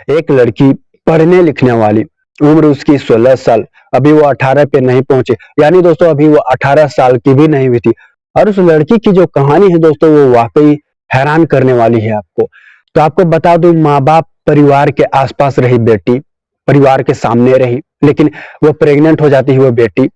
एक लड़की पढ़ने लिखने वाली, उम्र उसकी 16 साल, अभी वो 18 पे नहीं पहुंची, यानी दोस्तों अभी वो 18 साल की भी नहीं हुई थी। और उस लड़की की जो कहानी है दोस्तों वो वाकई हैरान करने वाली है आपको। तो आपको बता दूं, माँ बाप परिवार के आसपास रही बेटी, परिवार के सामने रही, लेकिन वो प्रेग्नेंट हो जाती है वो बेटी,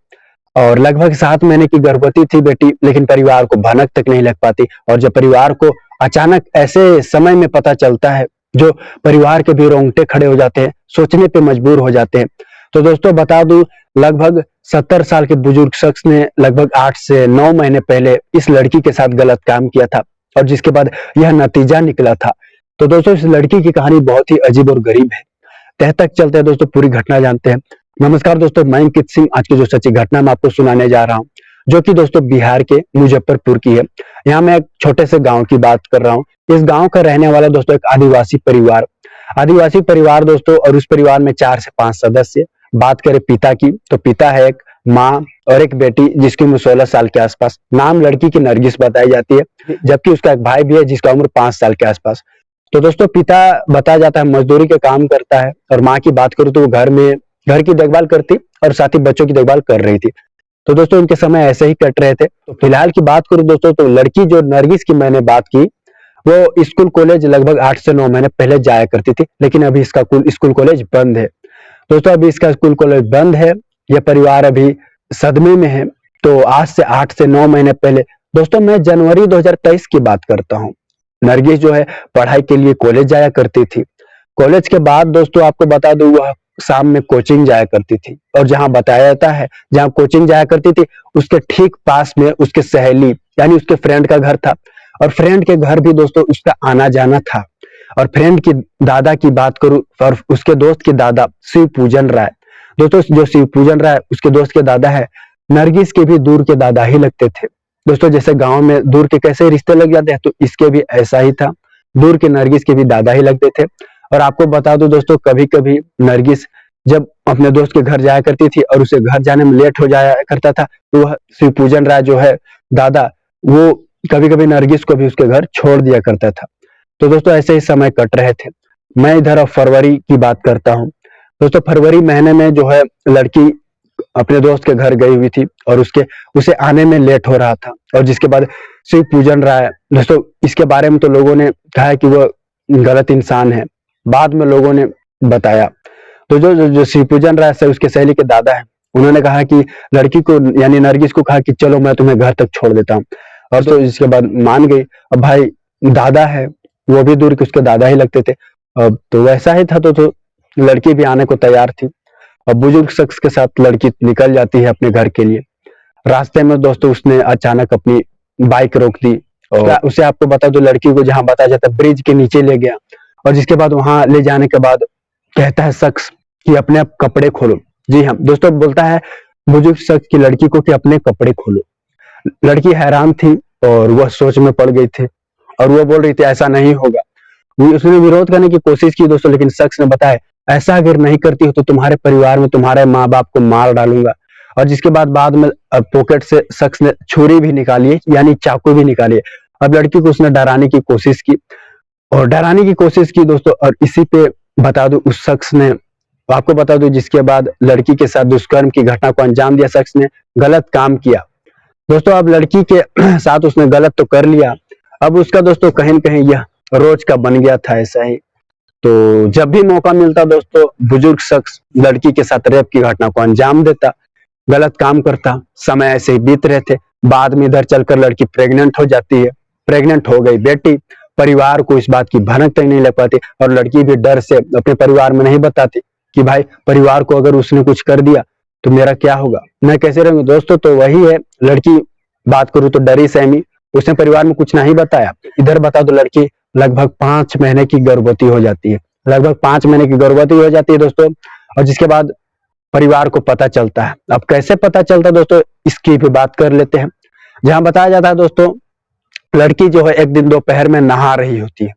और लगभग 7 महीने की गर्भवती थी बेटी, लेकिन परिवार को भनक तक नहीं लग पाती। और जब परिवार को अचानक ऐसे समय में पता चलता है, जो परिवार के भी रोंगटे खड़े हो जाते हैं, सोचने पे मजबूर हो जाते हैं। तो दोस्तों बता दूं, लगभग 70 साल के बुजुर्ग शख्स ने लगभग 8 से 9 महीने पहले इस लड़की के साथ गलत काम किया था, और जिसके बाद यह नतीजा निकला था। तो दोस्तों इस लड़की की कहानी बहुत ही अजीब और गरीब है। तह तक चलते हैं दोस्तों, पूरी घटना जानते हैं। नमस्कार दोस्तों, मैं अंकित सिंह। आज की जो सच्ची घटना मैं आपको सुनाने जा रहा हूँ, जो कि दोस्तों बिहार के मुजफ्फरपुर की है। यहाँ मैं एक छोटे से गांव की बात कर रहा हूँ। इस गांव का रहने वाला दोस्तों एक आदिवासी परिवार दोस्तों, और उस परिवार में 4 से 5 सदस्य। बात करें पिता की, तो पिता है एक, माँ और एक बेटी जिसकी उम्र 16 साल के आसपास। नाम लड़की की नरगिस बताई जाती है, जबकि उसका एक भाई भी है जिसका उम्र 5 साल के आसपास। तो दोस्तों पिता बताया जाता है मजदूरी का काम करता है, और माँ की बात करूँ तो वो घर की देखभाल करती और साथ ही बच्चों की देखभाल कर रही थी। तो दोस्तों इनके समय ऐसे ही कट रहे थे। तो फिलहाल की बात करूं दोस्तों, तो लड़की जो नरगिस की मैंने बात की, वो स्कूल कॉलेज लगभग 8 से 9 महीने पहले जाया करती थी, लेकिन अभी इसका स्कूल कॉलेज बंद है। दोस्तों अभी इसका स्कूल कॉलेज बंद है, यह परिवार अभी सदमे में है। तो आज से 8 से 9 महीने पहले दोस्तों, मैं जनवरी 2023 की बात करता हूँ, नरगिस जो है पढ़ाई के लिए कॉलेज जाया करती थी। कॉलेज के बाद दोस्तों आपको बता दूं, वह शाम में कोचिंग जाया करती थी, और जहां बताया जाता है जहां कोचिंग जाया करती थी उसके ठीक पास में उसके सहेली यानी उसके फ्रेंड का घर था, और फ्रेंड के घर भी दोस्तों उसका आना जाना था। और फ्रेंड की दादा की बात करूं, और उसके दोस्त के दादा शिव पूजन राय, दोस्तों जो शिव पूजन राय उसके दोस्त के दादा है, नरगिस के भी दूर के दादा ही लगते थे। दोस्तों जैसे गांव में दूर के कैसे रिश्ते लग जाते हैं, तो इसके भी ऐसा ही था, दूर के नरगिस के भी दादा ही लगते थे। और आपको बता दूं दोस्तों, कभी कभी नरगिस जब अपने दोस्त के घर जाया करती थी और उसे घर जाने में लेट हो जाया करता था, तो वह शिव पूजन राय जो है दादा, वो कभी कभी नरगिस को भी उसके घर छोड़ दिया करता था। तो दोस्तों ऐसे ही समय कट रहे थे। मैं इधर अब फरवरी की बात करता हूँ। दोस्तों फरवरी महीने में जो है लड़की अपने दोस्त के घर गई हुई थी, और उसे आने में लेट हो रहा था, और जिसके बाद शिव पूजन राय, दोस्तों इसके बारे में तो लोगों ने कहा है कि वह गलत इंसान है, बाद में लोगों ने बताया। तो जो शिव पूजन राय से उसके सहेली के दादा है, उन्होंने कहा कि लड़की को यानी नरगिस को कहा कि चलो मैं तुम्हें घर तक छोड़ देता हूँ, और तो इसके बाद मान गई। अब भाई दादा है, वो भी दूर के उसके दादा ही लगते थे। अब तो वैसा ही था, तो लड़की भी आने को तैयार थी। अब बुजुर्ग शख्स के साथ लड़की निकल जाती है अपने घर के लिए। रास्ते में दोस्तों उसने अचानक अपनी बाइक रोक दी, और उसे आपको बता दो, लड़की को जहां बताया जाता है ब्रिज के नीचे ले गया, और जिसके बाद वहां ले जाने के बाद कहता है शख्स कि अपने आप कपड़े खोलो। जी हाँ दोस्तों, बोलता है बुजुर्ग शख्स की लड़की को कि अपने कपड़े खोलो। लड़की हैरान थी और वह सोच में पड़ गई थी, और वह बोल रही थी ऐसा नहीं होगा। उसने विरोध करने की कोशिश की दोस्तों, लेकिन शख्स ने बताया ऐसा अगर नहीं करती हो तो तुम्हारे परिवार में तुम्हारे माँ बाप को मार डालूंगा। और जिसके बाद में पॉकेट से शख्स ने छुरी भी निकाली, यानी चाकू भी निकाली। अब लड़की को उसने डराने की कोशिश की दोस्तों, और इसी पे बता दूं उस शख्स ने, आपको बता दूं, जिसके बाद लड़की के साथ दुष्कर्म की घटना को अंजाम दिया शख्स ने, गलत काम किया दोस्तों। अब लड़की के साथ उसने गलत तो कर लिया, अब उसका दोस्तों कहीं न कहीं यह रोज का बन गया था ऐसा ही। तो जब भी मौका मिलता दोस्तों, बुजुर्ग शख्स लड़की के साथ रेप की घटना को अंजाम देता, गलत काम करता। समय ऐसे ही बीत रहे थे। बाद में इधर चलकर लड़की प्रेग्नेंट हो जाती है, प्रेग्नेंट हो गई बेटी। परिवार को इस बात की भनक तक नहीं लग पाती, और लड़की भी डर से अपने परिवार में नहीं बताती कि भाई परिवार को अगर उसने कुछ कर दिया तो मेरा क्या होगा, मैं कैसे रहूंगी। दोस्तों तो वही है, लड़की बात करूं तो डरी सहमी, उसने परिवार में कुछ नहीं बताया। इधर बता दो, लड़की लगभग 5 महीने की गर्भवती हो जाती है, लगभग 5 महीने की गर्भवती हो जाती है दोस्तों। और जिसके बाद परिवार को पता चलता है। अब कैसे पता चलता है दोस्तों, इसकी भी बात कर लेते हैं। जहां बताया जाता है दोस्तों, लड़की जो है एक दिन दोपहर में नहा रही होती है,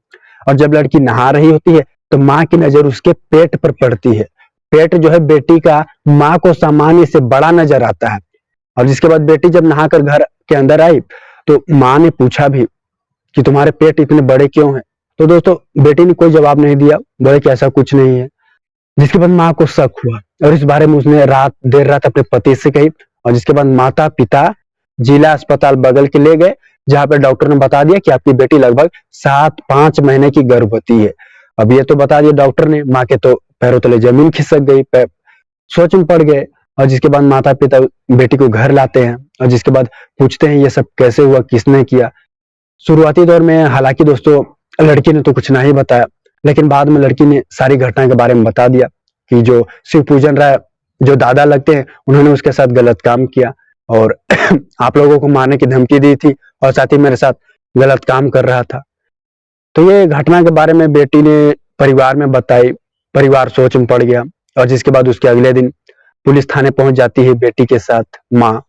और जब लड़की नहा रही होती है तो माँ की नजर उसके पेट पर पड़ती है। पेट जो है बेटी का माँ को सामान्य से बड़ा नजर आता है। और जिसके बाद बेटी जब नहाकर घर के अंदर आई तो माँ ने पूछा भी कि तुम्हारे पेट इतने बड़े क्यों हैं। तो दोस्तों बेटी ने कोई जवाब नहीं दिया, बोले कि ऐसा कुछ नहीं है। जिसके बाद माँ को शक हुआ और इस बारे में उसने देर रात अपने पति से कही, और जिसके बाद माता पिता जिला अस्पताल बगल के ले गए, जहां पे डॉक्टर ने बता दिया कि आपकी बेटी लगभग 5 महीने की गर्भवती है। अब ये तो बता दिया डॉक्टर ने, माँ के तो पैरों तले जमीन खिसक गई, सोच में पड़ गए। और जिसके बाद माता पिता बेटी को घर लाते हैं और जिसके बाद पूछते हैं ये सब कैसे हुआ, किसने किया। शुरुआती दौर में हालांकि दोस्तों लड़की ने तो कुछ नहीं बताया, लेकिन बाद में लड़की ने सारी घटना के बारे में बता दिया कि जो शिव पूजन राय जो दादा लगते हैं उन्होंने उसके साथ गलत काम किया और आप लोगों को मारने की धमकी दी थी और साथ ही मेरे साथ गलत काम कर रहा था। तो ये घटना के बारे में बेटी ने परिवार में बताई, परिवार सोच में पड़ गया और जिसके बाद उसके अगले दिन पुलिस थाने पहुंच जाती है बेटी के साथ माँ,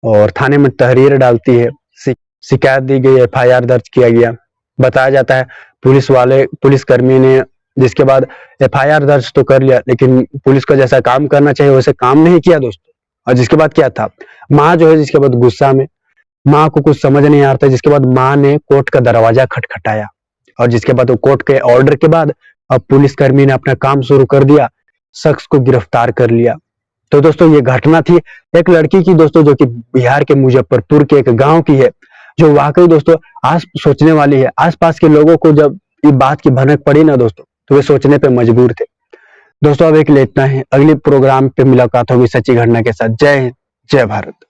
और थाने में तहरीर डालती है, शिकायत दी गई, एफआईआर दर्ज किया गया। बताया जाता है पुलिस कर्मी ने जिसके बाद एफआईआर दर्ज तो कर लिया, लेकिन पुलिस को जैसा काम करना चाहिए वैसे काम नहीं किया दोस्तों। और जिसके बाद क्या था, माँ जो है जिसके बाद गुस्सा में, माँ को कुछ समझ नहीं आ रहा था, जिसके बाद माँ ने कोर्ट का दरवाजा खटखटाया और जिसके बाद वो कोर्ट के ऑर्डर के बाद अब पुलिसकर्मी ने अपना काम शुरू कर दिया, शख्स को गिरफ्तार कर लिया। तो दोस्तों ये घटना थी एक लड़की की दोस्तों, जो कि बिहार के मुजफ्फरपुर के एक गांव की है, जो वाकई दोस्तों आज सोचने वाली है। आसपास के लोगों को जब ये बात की भनक पड़ी ना दोस्तों, तो वे सोचने पे मजबूर थे। दोस्तों अब एक लेटना है, अगले प्रोग्राम पे मुलाकात होगी सच्ची घटना के साथ। जय हिंद, जय भारत।